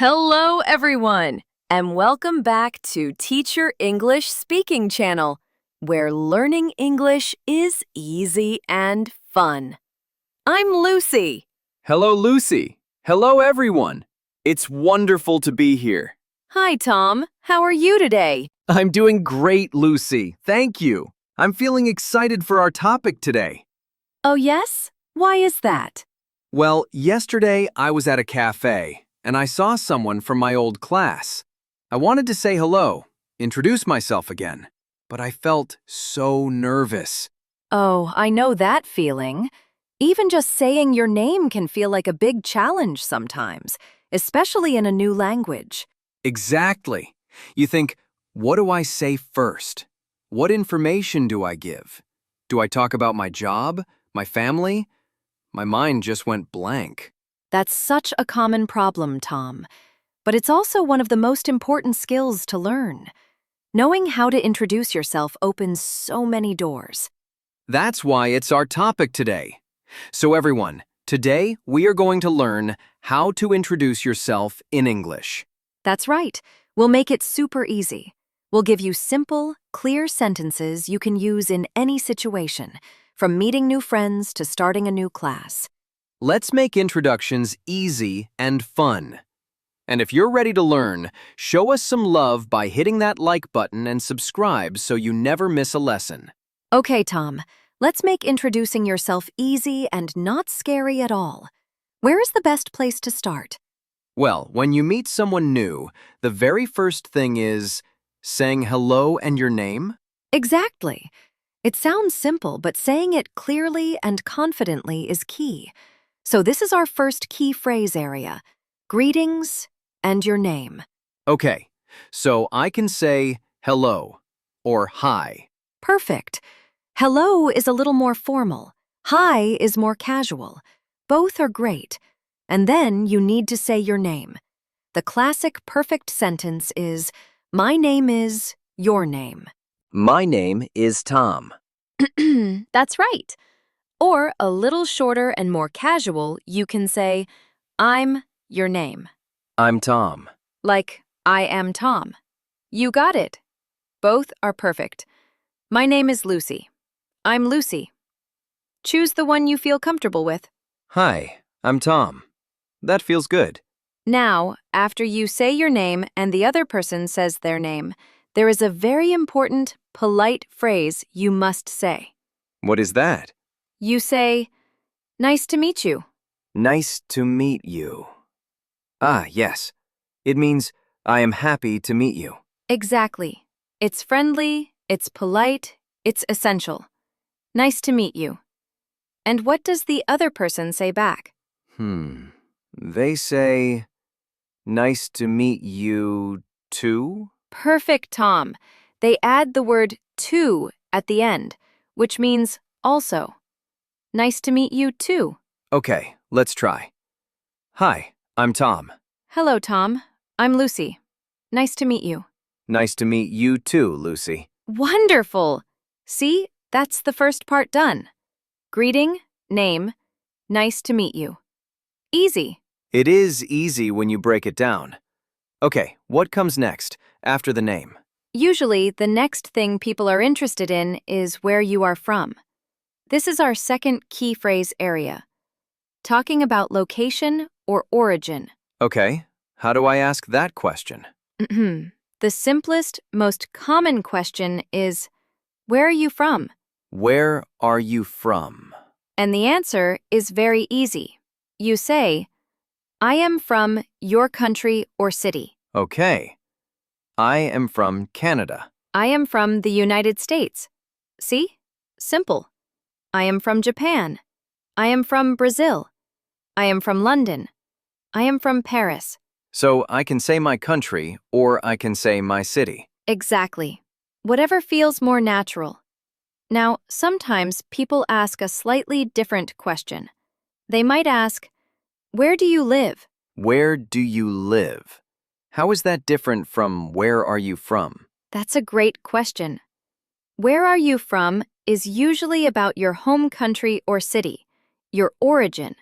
Hello, everyone, and welcome back to Teacher English Speaking Channel, where learning English is easy and fun. I'm Lucy. Hello, Lucy. Hello, everyone. It's wonderful to be here. Hi, Tom. How are you today? I'm doing great, Lucy. Thank you. I'm feeling excited for our topic today. Oh, yes? Why is that? Well, yesterday I was at a cafe, and I saw someone from my old class. I wanted to say hello, introduce myself again, but I felt so nervous. Oh, I know that feeling. Even just saying your name can feel like a big challenge sometimes, especially in a new language. Exactly. You think, what do I say first? What information do I give? Do I talk about my job, my family? My mind just went blank. That's such a common problem, Tom. But it's also one of the most important skills to learn. Knowing how to introduce yourself opens so many doors. That's why it's our topic today. So everyone, today we are going to learn how to introduce yourself in English. That's right. We'll make it super easy. We'll give you simple, clear sentences you can use in any situation, from meeting new friends to starting a new class. Let's make introductions easy and fun. And if you're ready to learn, show us some love by hitting that like button and subscribe so you never miss a lesson. Okay, Tom, let's make introducing yourself easy and not scary at all. Where is the best place to start? Well, when you meet someone new, the very first thing is saying hello and your name. Exactly. It sounds simple, but saying it clearly and confidently is key. So this is our first key phrase area. Greetings and your name. Okay, so I can say hello or hi. Perfect. Hello is a little more formal. Hi is more casual. Both are great. And then you need to say your name. The classic perfect sentence is, my name is your name. My name is Tom. That's right. Or a little shorter and more casual, you can say, I'm your name. I'm Tom. Like, I am Tom. You got it. Both are perfect. My name is Lucy. I'm Lucy. Choose the one you feel comfortable with. Hi, I'm Tom. That feels good. Now, after you say your name and the other person says their name, there is a very important, polite phrase you must say. What is that? You say, nice to meet you. Nice to meet you. Ah, yes. It means I am happy to meet you. Exactly. It's friendly, it's polite, it's essential. Nice to meet you. And what does the other person say back? They say, nice to meet you too? Perfect, Tom. They add the word to at the end, which means also. Nice to meet you too. Okay, let's try. Hi, I'm Tom. Hello, Tom. I'm Lucy. Nice to meet you. Nice to meet you too, Lucy. Wonderful! See, that's the first part done. Greeting, name, nice to meet you. Easy. It is easy when you break it down. Okay, what comes next, after the name? Usually, the next thing people are interested in is where you are from. This is our second key phrase area. Talking about location or origin. Okay, how do I ask that question? The simplest, most common question is, where are you from? Where are you from? And the answer is very easy. You say, I am from your country or city. Okay. I am from Canada. I am from the United States. See? Simple. I am from Japan. I am from Brazil. I am from London. I am from Paris. So I can say my country or I can say my city. Exactly. Whatever feels more natural. Now, sometimes people ask a slightly different question. They might ask, where do you live? Where do you live? How is that different from where are you from? That's a great question. Where are you from is usually about your home country or city, your origin.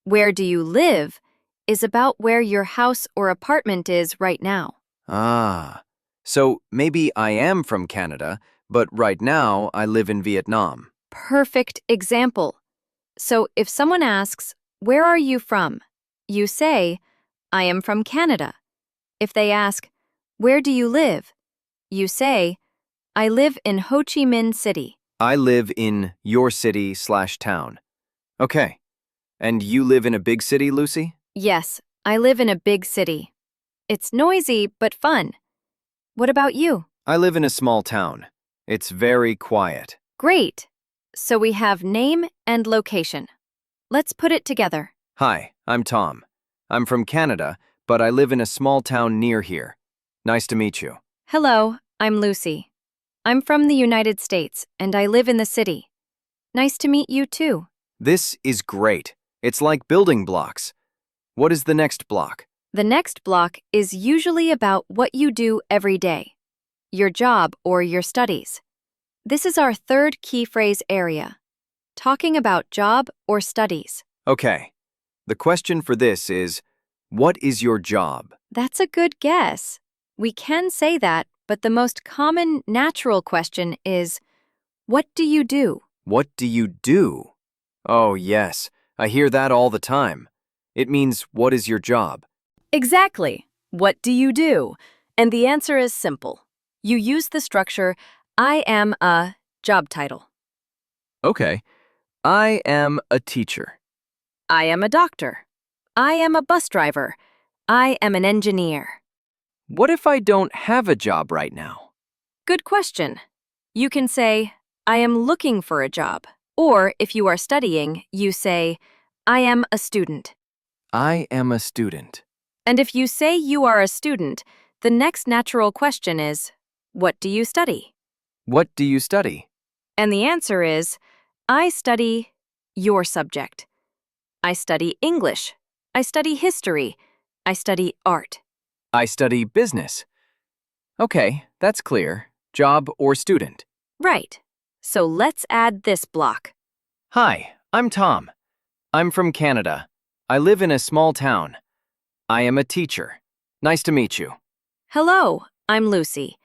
Where do you live is about where your house or apartment is right now. Ah, so maybe I am from Canada, but right now I live in Vietnam. Perfect example. So if someone asks, "Where are you from?" you say, "I am from Canada." If they ask, "Where do you live?" you say, "I live in Ho Chi Minh City." I live in your city/town. Okay. And you live in a big city, Lucy? Yes, I live in a big city. It's noisy but fun. What about you? I live in a small town. It's very quiet. Great. So we have name and location. Let's put it together. Hi, I'm Tom. I'm from Canada, but I live in a small town near here. Nice to meet you. Hello, I'm Lucy. I'm from the United States and I live in the city. Nice to meet you too. This is great. It's like building blocks. What is the next block? The next block is usually about what you do every day, your job or your studies. This is our third key phrase area, talking about job or studies. Okay. The question for this is, what is your job? That's a good guess. We can say that, but the most common natural question is, what do you do? What do you do? Oh, yes. I hear that all the time. It means, what is your job? Exactly. What do you do? And the answer is simple. You use the structure, I am a job title. Okay. I am a teacher. I am a doctor. I am a bus driver. I am an engineer. What if I don't have a job right now? Good question. You can say, I am looking for a job. Or if you are studying, you say, I am a student. I am a student. And if you say you are a student, the next natural question is, what do you study? What do you study? And the answer is, I study your subject. I study English. I study history. I study art. I study business. Okay, that's clear. Job or student. Right. So let's add this block. Hi, I'm Tom. I'm from Canada. I live in a small town. I am a teacher. Nice to meet you. Hello, I'm Lucy.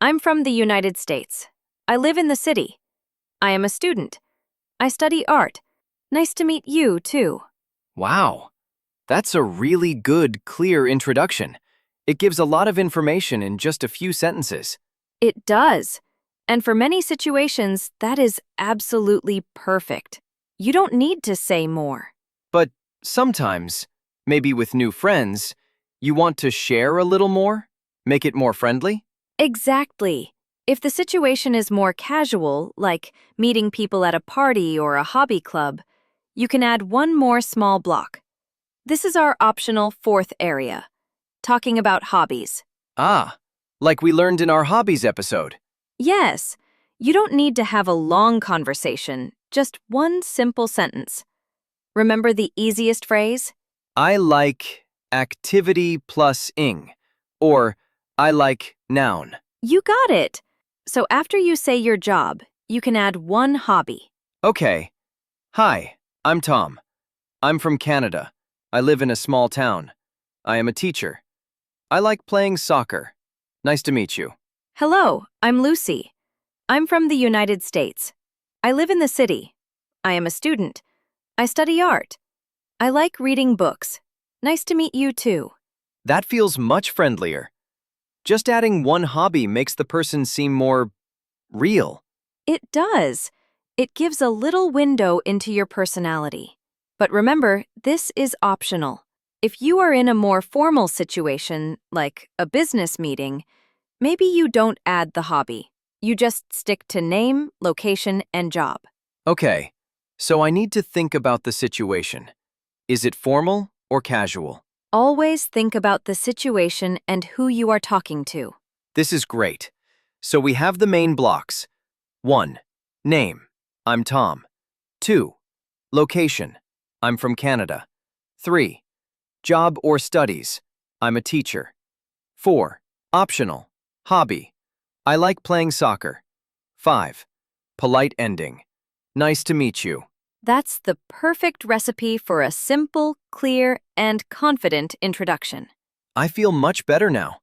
I'm from the United States. I live in the city. I am a student. I study art. Nice to meet you, too. Wow, that's a really good, clear introduction. It gives a lot of information in just a few sentences. It does. And for many situations, that is absolutely perfect. You don't need to say more. But sometimes, maybe with new friends, you want to share a little more? Make it more friendly? Exactly. If the situation is more casual, like meeting people at a party or a hobby club, you can add one more small block. This is our optional fourth area, talking about hobbies. Ah, like we learned in our hobbies episode. Yes, you don't need to have a long conversation, just one simple sentence. Remember the easiest phrase? I like activity plus ing, or I like noun. You got it. So after you say your job, you can add one hobby. Okay. Hi, I'm Tom. I'm from Canada. I live in a small town. I am a teacher. I like playing soccer. Nice to meet you. Hello, I'm Lucy. I'm from the United States. I live in the city. I am a student. I study art. I like reading books. Nice to meet you too. That feels much friendlier. Just adding one hobby makes the person seem more real. It does. It gives a little window into your personality. But remember, this is optional. If you are in a more formal situation, like a business meeting, maybe you don't add the hobby. You just stick to name, location, and job. Okay, so I need to think about the situation. Is it formal or casual? Always think about the situation and who you are talking to. This is great. So we have the main blocks. 1. Name. I'm Tom. 2. Location. I'm from Canada. 3. Job or studies. I'm a teacher. 4. Optional. Hobby. I like playing soccer. 5. Polite ending. Nice to meet you. That's the perfect recipe for a simple, clear, and confident introduction. I feel much better now.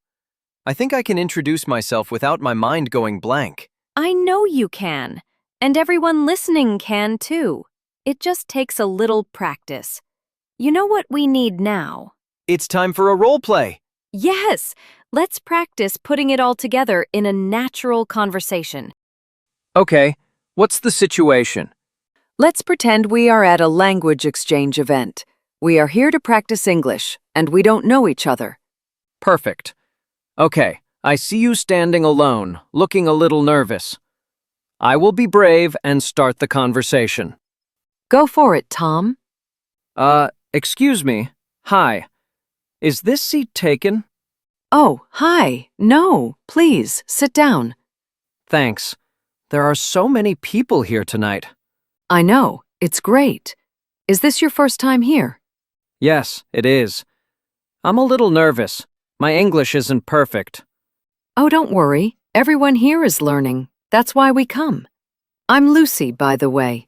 I think I can introduce myself without my mind going blank. I know you can, and everyone listening can too. It just takes a little practice. You know what we need now? It's time for a role play. Yes, let's practice putting it all together in a natural conversation. Okay, what's the situation? Let's pretend we are at a language exchange event. We are here to practice English, and we don't know each other. Perfect. Okay, I see you standing alone, looking a little nervous. I will be brave and start the conversation. Go for it, Tom. Excuse me. Hi. Is this seat taken? Oh, hi. No, please, sit down. Thanks. There are so many people here tonight. I know, it's great. Is this your first time here? Yes, it is. I'm a little nervous. My English isn't perfect. Oh, don't worry. Everyone here is learning. That's why we come. I'm Lucy, by the way.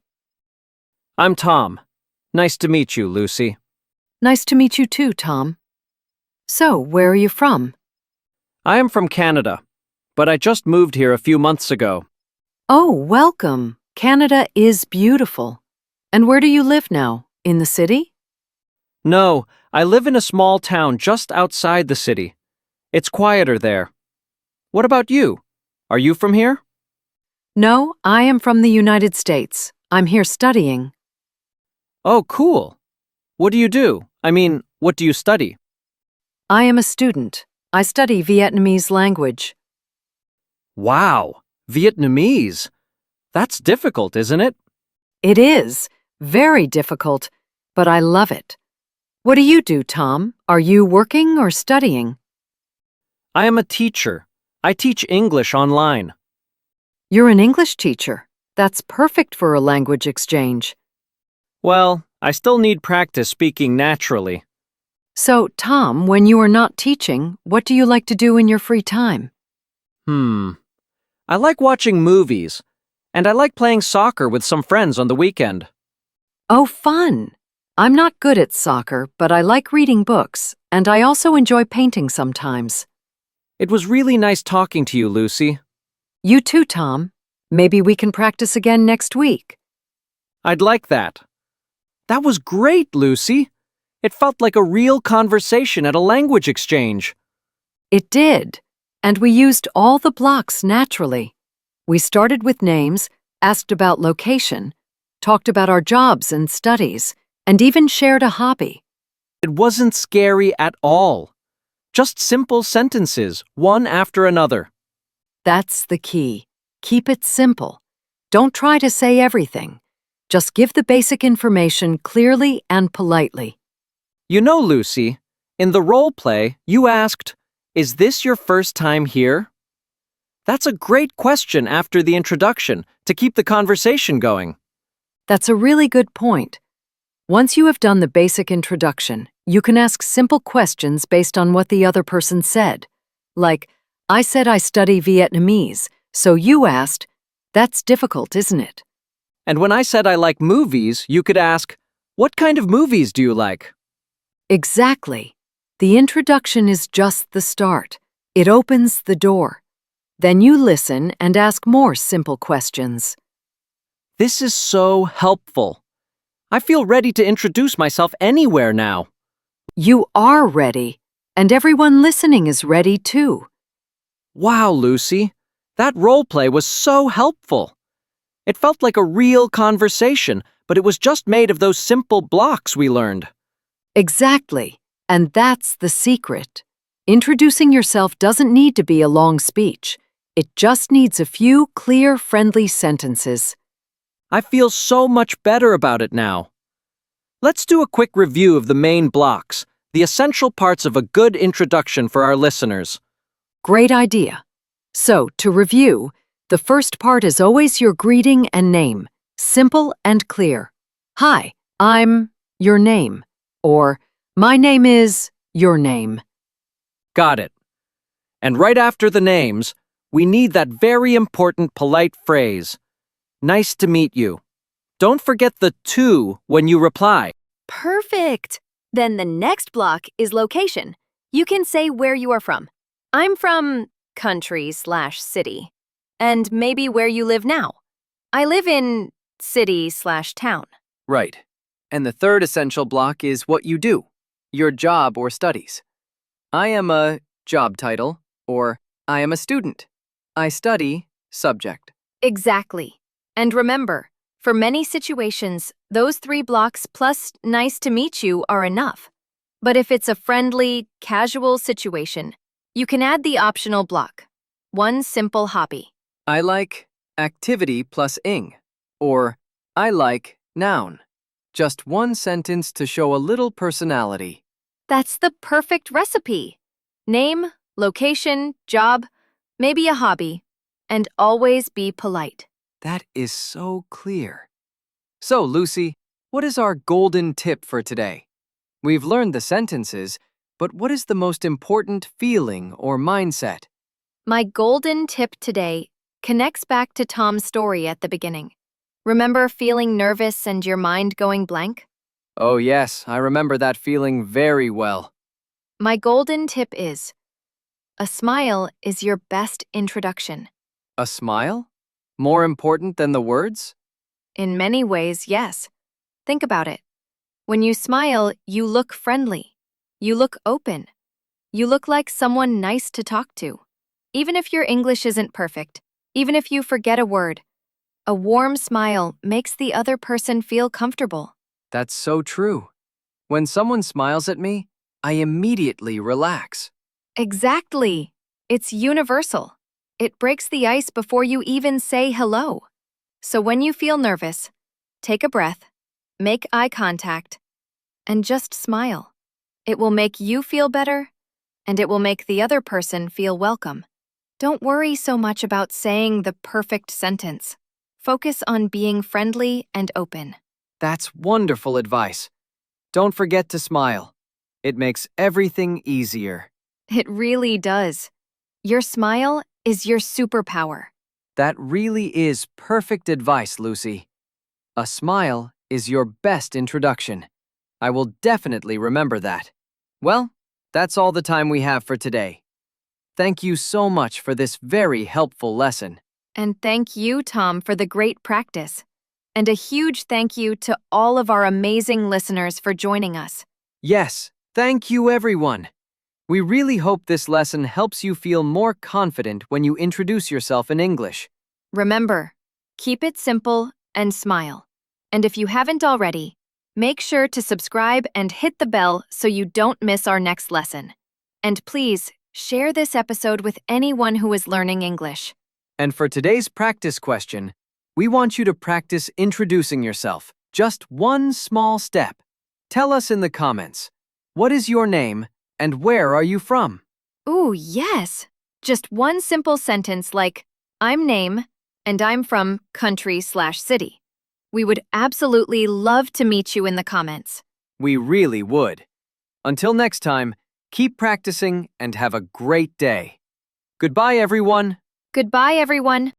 I'm Tom. Nice to meet you, Lucy. Nice to meet you too, Tom. So, where are you from? I am from Canada, but I just moved here a few months ago. Oh, welcome. Canada is beautiful. And where do you live now? In the city? No, I live in a small town just outside the city. It's quieter there. What about you? Are you from here? No, I am from the United States. I'm here studying. Oh, cool. What do you do? I mean, what do you study? I am a student. I study Vietnamese language. Wow, Vietnamese. That's difficult, isn't it? It is very difficult, but I love it. What do you do, Tom? Are you working or studying? I am a teacher. I teach English online. You're an English teacher. That's perfect for a language exchange. Well, I still need practice speaking naturally. So, Tom, when you are not teaching, what do you like to do in your free time? I like watching movies, and I like playing soccer with some friends on the weekend. Oh, fun! I'm not good at soccer, but I like reading books, and I also enjoy painting sometimes. It was really nice talking to you, Lucy. You too, Tom. Maybe we can practice again next week. I'd like that. That was great, Lucy. It felt like a real conversation at a language exchange. It did, and we used all the blocks naturally. We started with names, asked about location, talked about our jobs and studies, and even shared a hobby. It wasn't scary at all. Just simple sentences, one after another. That's the key. Keep it simple. Don't try to say everything. Just give the basic information clearly and politely. You know, Lucy, in the role play, you asked, "Is this your first time here?" That's a great question after the introduction to keep the conversation going. That's a really good point. Once you have done the basic introduction, you can ask simple questions based on what the other person said. Like, I said I study Vietnamese, so you asked, "That's difficult, isn't it?" And when I said I like movies, you could ask, "What kind of movies do you like?" Exactly. The introduction is just the start. It opens the door. Then you listen and ask more simple questions. This is so helpful. I feel ready to introduce myself anywhere now. You are ready, and everyone listening is ready too. Wow, Lucy, that role play was so helpful. It felt like a real conversation, but it was just made of those simple blocks we learned. Exactly, and that's the secret. Introducing yourself doesn't need to be a long speech. It just needs a few clear, friendly sentences. I feel so much better about it now. Let's do a quick review of the main blocks, the essential parts of a good introduction for our listeners. Great idea. So, to review, the first part is always your greeting and name, simple and clear. Hi, I'm your name, or my name is your name. Got it. And right after the names, we need that very important polite phrase, "Nice to meet you." Don't forget the to when you reply. Perfect! Then the next block is location. You can say where you are from. I'm from country/city. And maybe where you live now. I live in city/town. Right. And the third essential block is what you do, your job or studies. I am a job title, or I am a student. I study subject. Exactly. And remember, for many situations, those 3 blocks plus nice to meet you are enough. But if it's a friendly, casual situation, you can add the optional block. One simple hobby. I like activity plus ing, or I like noun. Just one sentence to show a little personality. That's the perfect recipe. Name, location, job, maybe a hobby, and always be polite. That is so clear. So, Lucy, what is our golden tip for today? We've learned the sentences, but what is the most important feeling or mindset? My golden tip today connects back to Tom's story at the beginning. Remember feeling nervous and your mind going blank? Oh, yes, I remember that feeling very well. My golden tip is, a smile is your best introduction. A smile? More important than the words? In many ways, yes. Think about it. When you smile, you look friendly. You look open. You look like someone nice to talk to. Even if your English isn't perfect, even if you forget a word, a warm smile makes the other person feel comfortable. That's so true. When someone smiles at me, I immediately relax. Exactly. It's universal. It breaks the ice before you even say hello. So when you feel nervous, take a breath, make eye contact, and just smile. It will make you feel better, and it will make the other person feel welcome. Don't worry so much about saying the perfect sentence. Focus on being friendly and open. That's wonderful advice. Don't forget to smile. It makes everything easier. It really does. Your smile is your superpower. That really is perfect advice, Lucy. A smile is your best introduction. I will definitely remember that. Well, that's all the time we have for today. Thank you so much for this very helpful lesson. And thank you, Tom, for the great practice. And a huge thank you to all of our amazing listeners for joining us. Yes, thank you, everyone. We really hope this lesson helps you feel more confident when you introduce yourself in English. Remember, keep it simple and smile. And if you haven't already, make sure to subscribe and hit the bell so you don't miss our next lesson. And please, share this episode with anyone who is learning English. And for today's practice question, we want you to practice introducing yourself. Just one small step. Tell us in the comments, what is your name and where are you from? Ooh, yes! Just one simple sentence like, I'm name, and I'm from country/city. We would absolutely love to meet you in the comments. We really would. Until next time, keep practicing and have a great day. Goodbye, everyone. Goodbye, everyone.